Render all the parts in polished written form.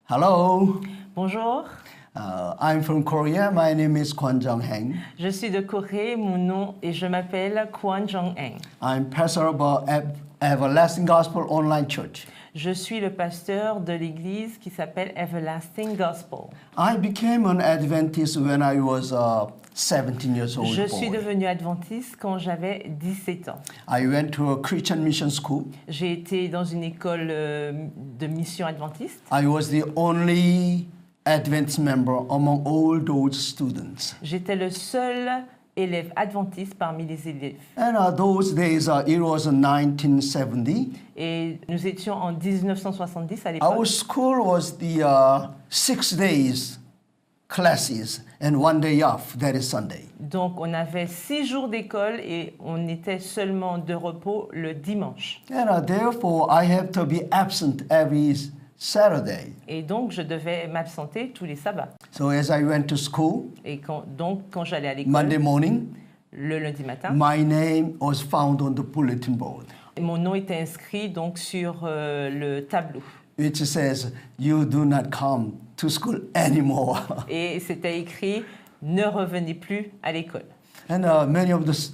Hello, Bonjour, I'm from Korea. My name is Kwon Jong-heng. je suis de Corée, mon nom et je m'appelle Kwon Jong-heng. I'm pastor of Everlasting Gospel Online Church. Je suis le pasteur de l'église qui s'appelle Everlasting Gospel. I became an Adventist when I was 17 years old. Je suis boy. devenu adventiste quand j'avais 17 ans. I went to a Christian mission school. J'ai été dans une école de mission adventiste. I was the only Adventist member among all those students. J'étais le seul élève adventiste parmi les élèves. And those days, it was 1970. Et nous étions en 1970 à Our l'époque. school was the 6 days classes and 1 day off, that is Sunday. Donc on avait 6 jours d'école et on était seulement de repos le dimanche. And therefore, I have to be absent every Saturday. Et donc, je devais m'absenter tous les sabbats. So as I went to school Et quand j'allais à l'école, Monday morning, le lundi matin, my name was found on the bulletin board, mon nom était inscrit donc sur le tableau. which says, "You do not come to school anymore." Et c'était écrit « Ne revenez plus à l'école And many of the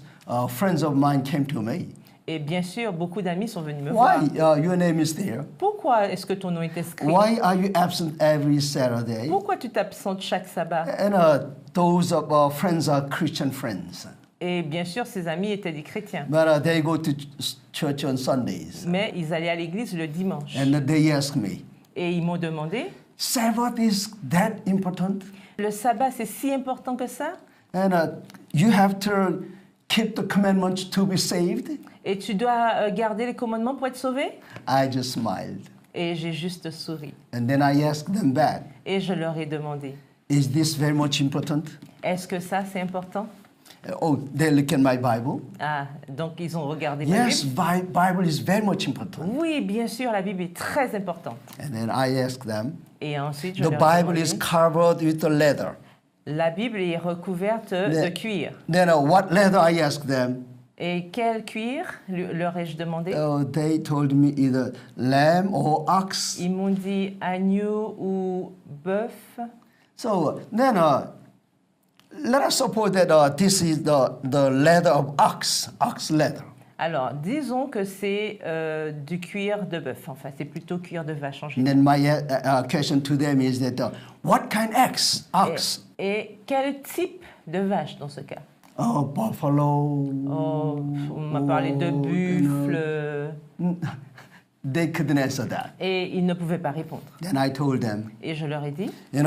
friends of mine came to me. ». Et bien sûr, beaucoup d'amis sont venus me voir. Why your name is there? Pourquoi est-ce que ton nom est inscrit? Why are you absent every Saturday? Pourquoi tu t'absentes chaque sabbat? And those of our friends are Christian friends, Et bien sûr, ses amis étaient des chrétiens. but they go to church on Sundays. Mais ils allaient à l'église le dimanche. And they ask me, Et ils m'ont demandé, Sabbath is that important? le sabbat, c'est si important que ça? And you have to keep the commandments to be saved? Et tu dois garder les commandements pour être sauvé? I just smiled. Et j'ai juste souri. And then I asked them back, Et je leur ai demandé, is this very much important? est-ce que ça, c'est important? Oh, they look at my Bible. Ah, donc ils ont regardé ma Yes, Bible. Bible is very much important. Oui, bien sûr, la Bible est très importante. And then I asked them, Et ensuite, je the leur ai Bible demandé, is covered with the leather. la Bible est recouverte de cuir. Then what leather? I asked them. Et quel cuir leur ai-je demandé? They told me either lamb or ox. Ils m'ont dit agneau ou bœuf. So then let us suppose that this is the leather of ox leather. Alors, disons que c'est du cuir de bœuf. Enfin, c'est plutôt cuir de vache en And général. then my question to them is that what kind ox? Et quel type de vache dans ce cas? Oh, buffalo. Oh, on m'a parlé de buffle. They couldn't answer that. Et ils ne pouvaient pas répondre. Then I told them, Et je leur ai dit, I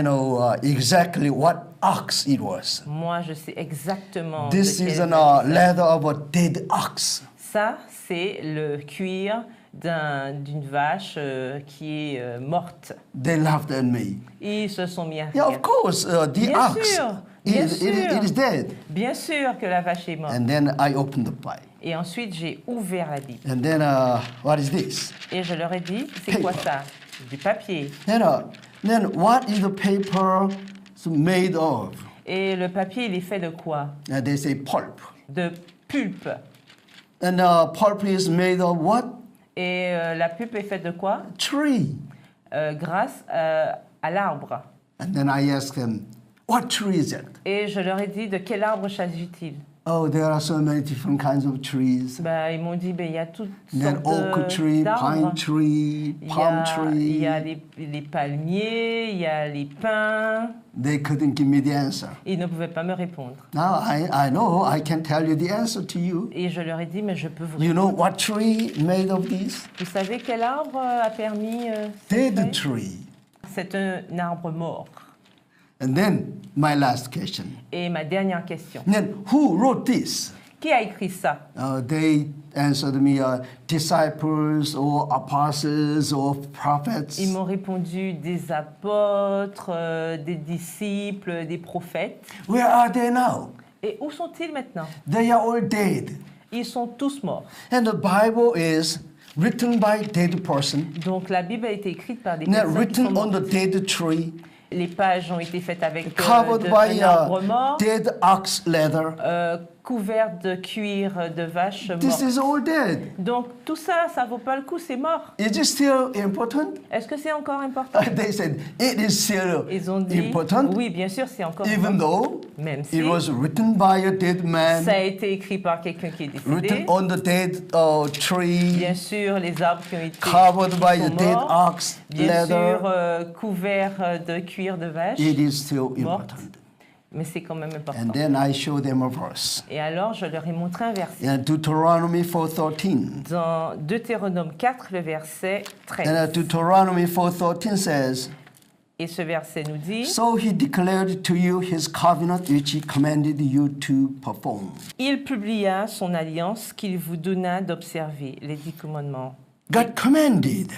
know exactly what ox it was. moi, je sais exactement This de is quel a vache il leather of a dead ox. Ça, c'est le cuir d'une vache qui est morte. They laughed at me. Ils se sont mis à Yeah, rire. of course, the Bien ox sûr, bien sûr. it is dead. Bien sûr que la vache est morte. And then I opened the Bible. Et ensuite, j'ai ouvert la Bible. And then what is this? Et je leur ai dit, c'est quoi ça? Du papier. Then what is the paper made of? Et le papier, il est fait de quoi? They say pulp. De pulpe. And pulp is made of what? Et la pulpe est faite de quoi? Tree. Grâce à l'arbre. And then I asked them, what tree is it? Et je leur ai dit, de quel arbre s'agit-il? Oh, there are so many different kinds of trees. Ils m'ont dit, il y a toutes Then sortes oak tree, d'arbres. pine tree, Il palm y a tree. les palmiers, il y a les pins. They couldn't give me the answer. Ils ne pouvaient pas me répondre. Now I know I can tell you the answer to you. Et je leur ai dit, mais je peux vous You know répondre. what tree made of this? Vous savez quel arbre a permis Dead cette tree. C'est un arbre mort. And then my last question. Et ma dernière question. Then who wrote this? Qui a écrit ça? They answered me, disciples or apostles or prophets. Ils m'ont répondu des apôtres, des disciples, des prophètes. Where are they now? Et où sont-ils maintenant? They are all dead. Ils sont tous morts. And the Bible is written by dead person, Donc la Bible a été écrite par des not personnes qui sont written on mortes. the dead tree. Les pages ont été faites avec covered by un arbre mort, dead ox leather. couvertes de cuir de vache This morte. is all dead. Donc tout ça, ça vaut pas le coup, c'est mort. Is it still important? Est-ce que c'est encore important? They said it is still Ils ont dit, important, oui, bien sûr, c'est encore even important. though Même si it was written by a dead man, ça a été écrit par quelqu'un qui est written décédé. on the dead tree, Bien sûr, les arbres qui ont été covered by qui a sont dead morts. ox Bien sûr, leather. couverts de cuir de vache. It is still morte. important. Mais c'est quand même important. And then I show them a verse. Et alors, je leur ai montré un verset. In Deuteronomy 4:13. Dans Deutéronome 4, le verset 13. And Deuteronomy 4:13 says, Et ce verset nous dit, "So he declared to you his covenant which he commanded you to perform." il publia son alliance qu'il vous donna d'observer, les 10 commandements. God commanded.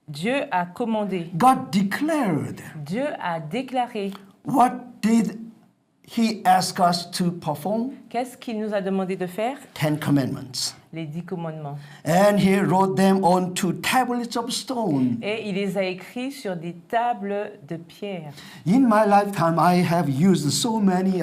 Dieu a commandé. God declared. Dieu a déclaré. What did he ask us to perform? Qu'est-ce qu'il nous a demandé de faire? 10 commandments. Les 10 commandements. And he wrote them on two tablets of stone. Et il les a écrits sur des tables de pierre. In my lifetime, I have used so many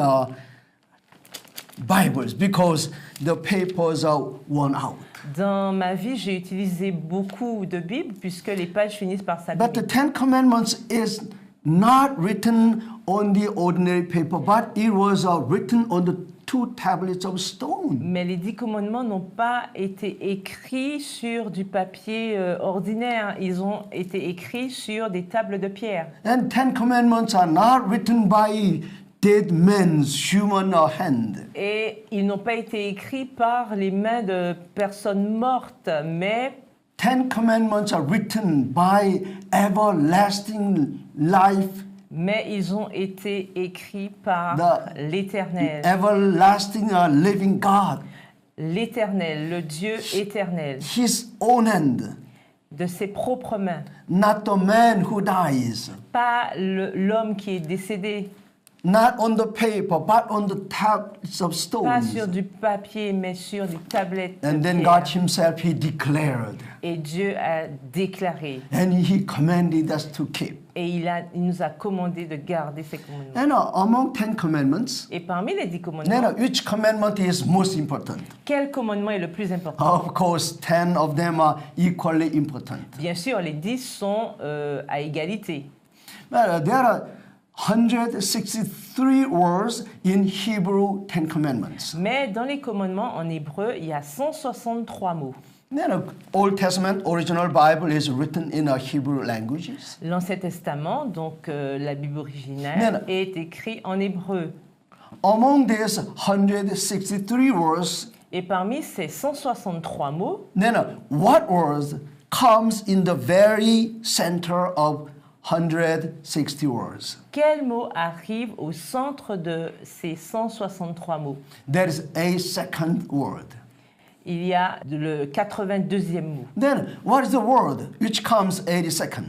Bibles because the papers are worn out. Dans ma vie, j'ai utilisé beaucoup de Bibles puisque les pages finissent par But the s'abîmer. 10 commandments is not written on the ordinary paper, but it was written on the two tablets of stone. Mais les 10 commandements n'ont pas été écrits sur du papier ordinaire. Ils ont été écrits sur des tables de pierre. And 10 commandments are not written by dead men's human hand. Et ils n'ont pas été écrits par les mains de personnes mortes, mais 10 commandments are written by everlasting life, ils ont été écrits par The- l'Éternel. everlasting living God, L'Éternel, le Dieu éternel, his own hand, de ses propres mains. not the man who dies, Pas l'homme qui est décédé, not on the paper, but on the tablets of pas stones. sur du papier, mais sur des tablettes de And then pierre. God himself, he declared, Et Dieu a déclaré, and he commanded us to keep. et il nous a commandé de garder ces commandements. And among 10 commandments, Et parmi les 10 then commandements, which commandment is most important? quel commandement est le plus important? Of course, 10 of them are equally important. Bien sûr, les 10 sont à égalité. But there are 163 words in Hebrew 10 commandments. Mais dans les commandements en hébreu, il y a 163 mots. Then Old Testament original Bible is written in Hebrew languages. L'Ancien Testament, donc la Bible originale, Mais- est écrit en hébreu. Among these 163 words, Et parmi ces 163 mots, then what words comes in the very center of 160 words? quel mot arrive au centre de ces 163 mots? There is a second word. Il y a le 82e mot. Then what is the word which comes 82nd?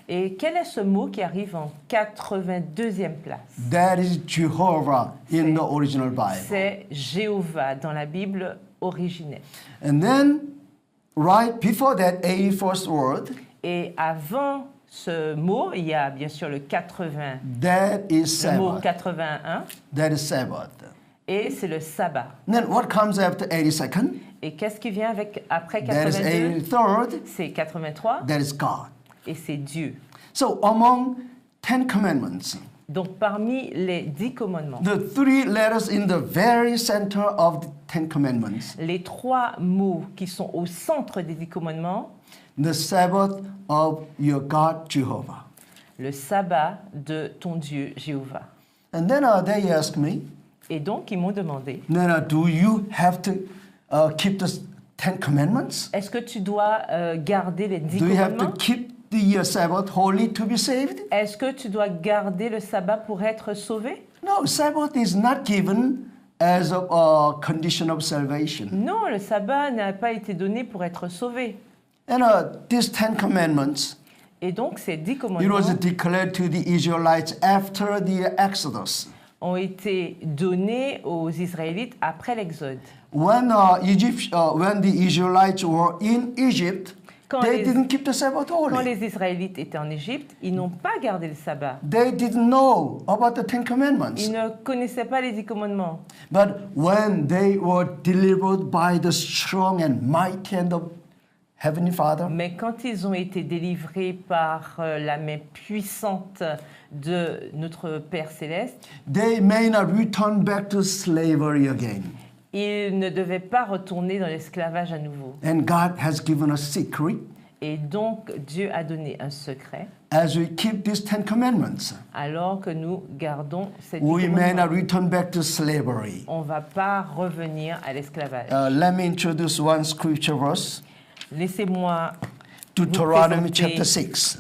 Et quel est ce mot qui arrive en 82e place? That is Jehovah in the original Bible. C'est Jéhovah dans la Bible originelle. And then right before that 81st word, Et avant ce mot, il y a bien sûr le 80, that is le mot Sabbath. 81, That is Sabbath. et c'est le sabbat. Then what comes after 82nd? Et qu'est-ce qui vient après That is 82? 83rd. C'est 83 That is God. et c'est Dieu. So among 10 commandments, Donc parmi les 10 commandements, the three letters in the very center of the 10 commandments, les 3 mots qui sont au centre des 10 commandements, the Sabbath of your God Jehovah. le sabbat de ton Dieu Jéhovah. And then they asked me, Et donc ils m'ont demandé, then do you have to keep the 10 commandments? est-ce que tu dois garder les 10 Do you have to commandements? keep the Sabbath holy to be saved? Est-ce que tu dois garder le sabbat pour être sauvé? No, Sabbath is not given as a condition of salvation. Non, le sabbat n'a pas été donné pour être sauvé. And these 10 commandments, Et donc ces 10 it commandements was declared to the Israelites after the Exodus. ont été donnés aux Israélites après l'Exode. When the Israelites were in Egypt, Quand They les, didn't keep the Sabbath quand holy. les Israélites étaient en Égypte, ils n'ont pas gardé le sabbat. They didn't know about the Ten Commandments. Ils ne connaissaient pas les 10 commandements. But when they were delivered by the strong and mighty hand of Heavenly Father, Mais quand ils ont été délivrés par la main puissante de notre Père céleste, they may not return back to slavery again. ils ne devaient pas retourner dans l'esclavage à nouveau. And God has given us secret Et donc, Dieu a donné un secret. as we keep these Ten Commandments. Alors que nous gardons cette We may not commandement, return back to slavery. on ne va pas revenir à l'esclavage. Let me introduce one scripture verse, Laissez-moi Deuteronomy présenter chapter 6.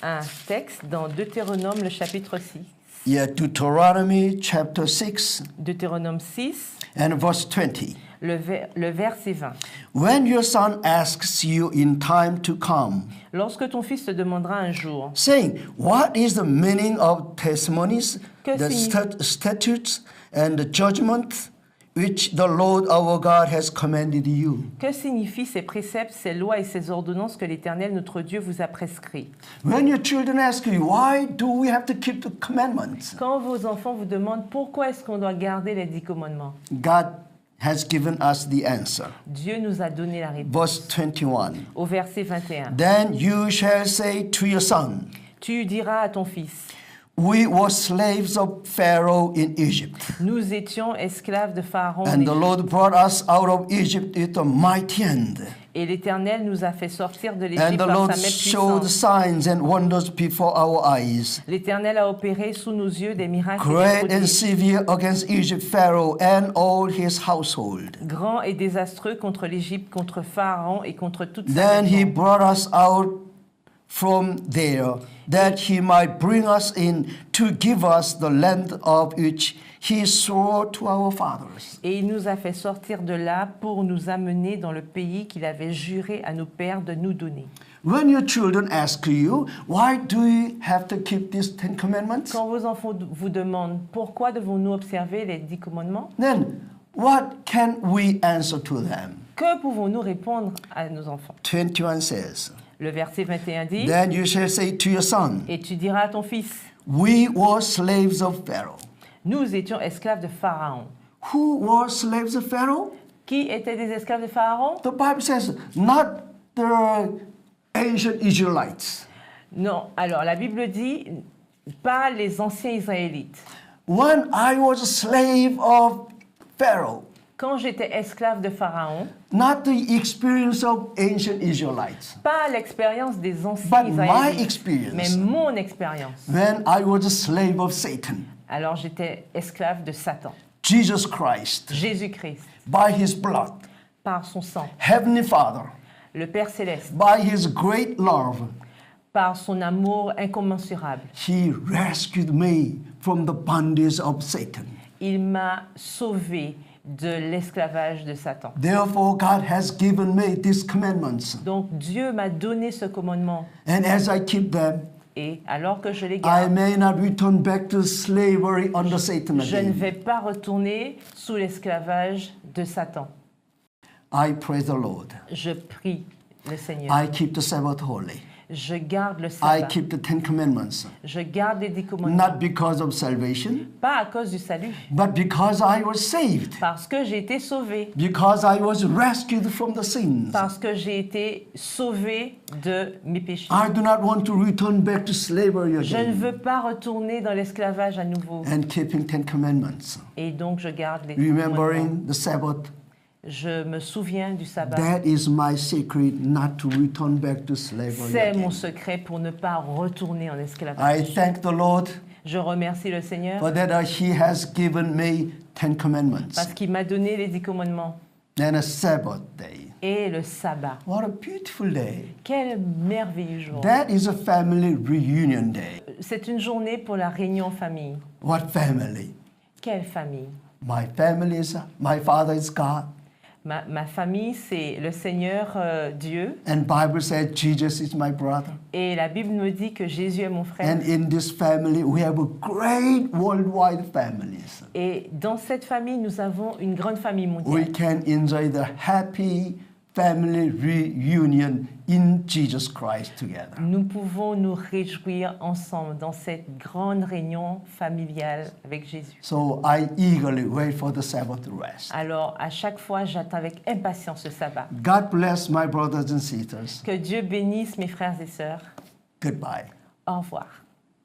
un texte dans Deutéronome, le chapitre 6. Yeah, Deuteronomy chapter 6 Deutéronome 6, and verse 20. le verset 20. When your son asks you in time to come, Lorsque ton fils te demandera un jour, saying, what is the meaning of testimonies, Que the signifie- statutes, and the judgment which the Lord our God has commanded you? que signifient ces préceptes, ces lois et ces ordonnances que l'Éternel notre Dieu vous a prescrits? When your children ask you, why do we have to keep the commandments? Quand vos enfants vous demandent pourquoi est-ce qu'on doit garder les 10 commandements, God has given us the answer. Dieu nous a donné la réponse. Verse 21. Au verset 21, Then you shall say to your son, tu diras à ton fils, we were slaves of Pharaoh in Egypt. nous étions esclaves de Pharaon en And the Égypte, Lord brought us out of Egypt with a mighty hand. et l'Éternel nous a fait sortir de And l'Égypte the par Lord sa main showed puissante. signs and wonders before our eyes, L'Éternel a opéré sous nos yeux des miracles et des great and prodiges, severe against Egypt, Pharaoh and all his household. grands et désastreux contre l'Égypte, contre Pharaon et contre toute sa Then he maison. brought us out from there, that he might bring us in to give us the land of which he swore to our fathers. Et il nous a fait sortir de là pour nous amener dans le pays qu'il avait juré à nos pères de nous donner. When your children ask you, why do we have to keep these Ten Commandments? Quand vos enfants vous demandent pourquoi devons-nous observer les 10 commandements, Then what can we answer to them? que pouvons-nous répondre à nos enfants? 21 says, Le verset 21 dit, then you shall say to your son, et tu diras à ton fils, we were slaves of Pharaoh. nous étions esclaves de Pharaon. Who were slaves of Pharaoh? Qui étaient des esclaves de Pharaon? The Bible says, not the ancient Israelites. Non, alors la Bible dit, pas les anciens Israélites. When I was a slave of Pharaoh, Quand j'étais esclave de Pharaon, not the experience of ancient Israelites, pas l'expérience des anciens but my Israélites, mais experience mon expérience. when I was a slave of Satan. Alors j'étais esclave de Satan. Jesus Christ, Jésus-Christ, by his blood, par son sang, Heavenly Father, le Père céleste, by his great love, par son amour incommensurable, he rescued me from the bondage of Satan. il m'a sauvé de l'esclavage de Satan. Therefore, God has given me these commandments. Donc Dieu m'a donné ce commandement, And as I keep them, et alors que je les I garde, may not return back to slavery under Satan je ne again. vais pas retourner sous l'esclavage de Satan. I praise the Lord. Je prie le Seigneur. I keep the Sabbath holy. Je garde le I sabbat. keep the Ten Commandments. Je garde les 10 commandements. Not because of salvation, Pas à cause du salut, but because I was saved. parce que j'ai été sauvé. Because I was rescued from the sins. Parce que j'ai été sauvé de mes péchés. I do not want to return back to slavery Je ne again. veux pas retourner dans l'esclavage à nouveau. And keeping Ten Commandments. Et donc je garde les 10 commandements. Remembering the Sabbath. Je me souviens du sabbat. That is my secret not to return back to slavery C'est again. mon secret pour ne pas retourner en I esclavage. thank the Lord Je remercie le Seigneur for that He has given me Ten Commandments parce qu'il m'a donné les 10 commandements and a Sabbath day. et le sabbat. What a beautiful day. Quel merveilleux jour. That is a family reunion day. C'est une journée pour la réunion en famille. What family? Quelle famille? My family is, my father is God. Ma famille, c'est le Seigneur Dieu. And Bible says Jesus is my brother. Et la Bible me dit que Jésus est mon frère. And in this family, we have a great worldwide families. Et dans cette famille, nous avons une grande famille We mondiale. can enjoy the happy family reunion in Jesus Christ together. Nous pouvons nous réjouir ensemble dans cette grande réunion familiale avec Jésus. So I eagerly wait for the Sabbath rest. Alors, à chaque fois, j'attends avec impatience ce sabbat. God bless my brothers and sisters. Que Dieu bénisse mes frères et sœurs. Goodbye. Au revoir.